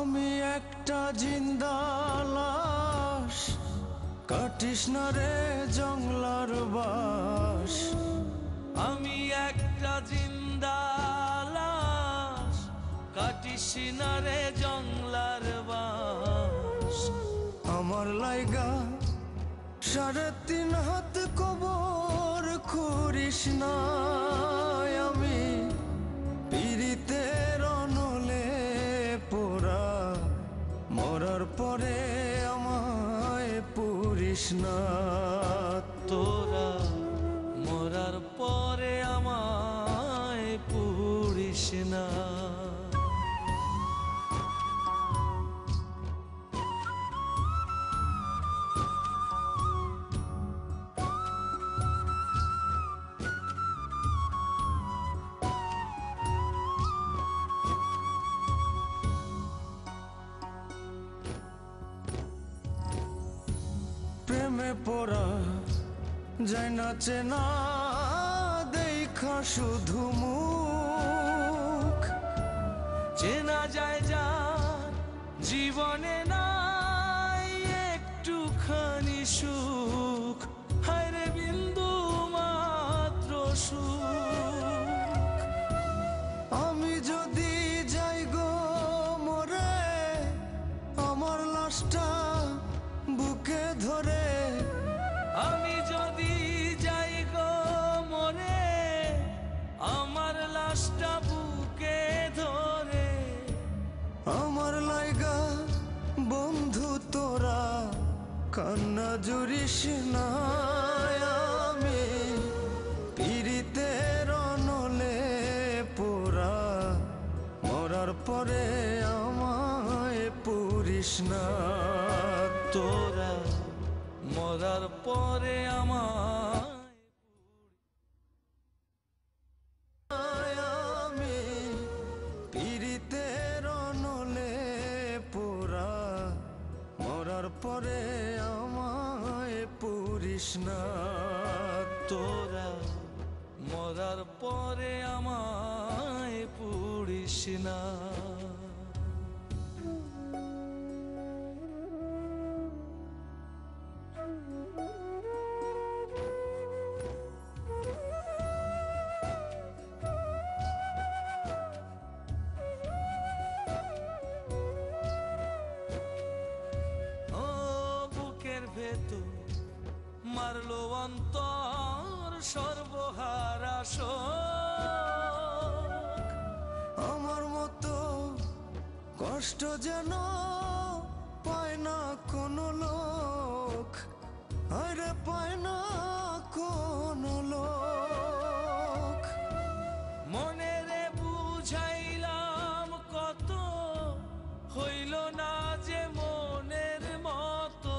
আমি একটা জিন্দা লাশ, কাটিস না রে জংলার বাস। আমি একটা জিন্দা লাশ, কাটিস না রে জংলার বাস। আমার লাইগা 3.5 হাত কবর খুঁড়িস না। আমি পীড়িতের অনলে পোড়া, মরার পরে আমায় পুরিস না। তোরা মরার পরে আমায় পুড়িস না। প্রেমে পড়া যায় না চেনা, দেখা শুধু মুখ। চেনা যায় যার জীবনে নাই একটুখানি সুখ, হায় রে বিন্দু মাত্র সুখ। আমি যদি যাই গো মরে, আমার লাশটা বুকে ধরে। আমি যদি যাই গো মরে, আমার লাশটা বুকে ধরে। আমার লাইগা বন্ধু তোরা কান্না জুড়িস না। আমি পীড়িতের অনলে পোড়া, মরার পরে আমায় পুরিস না। তোরা মরার পরে আমায় আমি পীড়িতের অনলে পোড়া, মরার পরে আমায় পুরিস না। তোরা মরার পরে আমায় পুড়িস না। ও বুকের ভেতর মারলো অন্তর সর্বহারা শোক। আমার মতো কষ্ট যেন পায় না কোনো লোক, আরে পায় না কোনো লোক। মনে রে বুঝাইলাম কত, হইল না যে মনের মতো।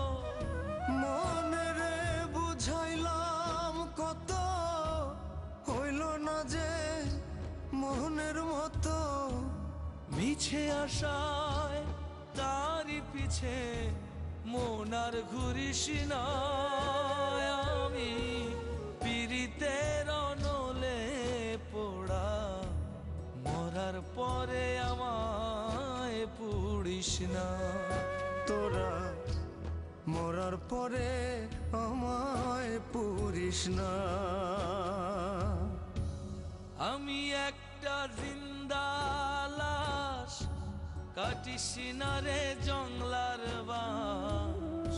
মনে রে বুঝাইলাম কত, হইল না যে মনের মতো। মিছে আশায় তারি পিছে মন আর ঘুরিস না। আমি পীড়িতের অনলে পোড়া, মরার পরে আমায় পুড়িস না। তোরা মরার পরে আমায় পুরিস না। আমি একটা জিন্দা লাশ, কাটিস না রে জংলার বাস।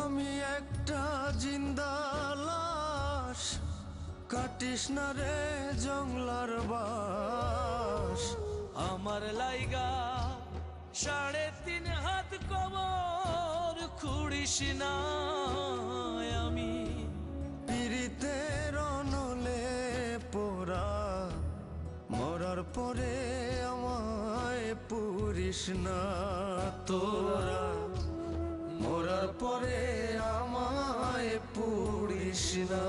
আমি একটা জিন্দা লাশ, কাটিস না রে জংলার বাস। আমার লাইগা 3.5 হাত কবর খুঁড়িস না। আমি পীড়িতের অনলে পোড়া, মরার পরে আমায় পুরিস না। তোরা মরার পরে আমায় পুরিস না।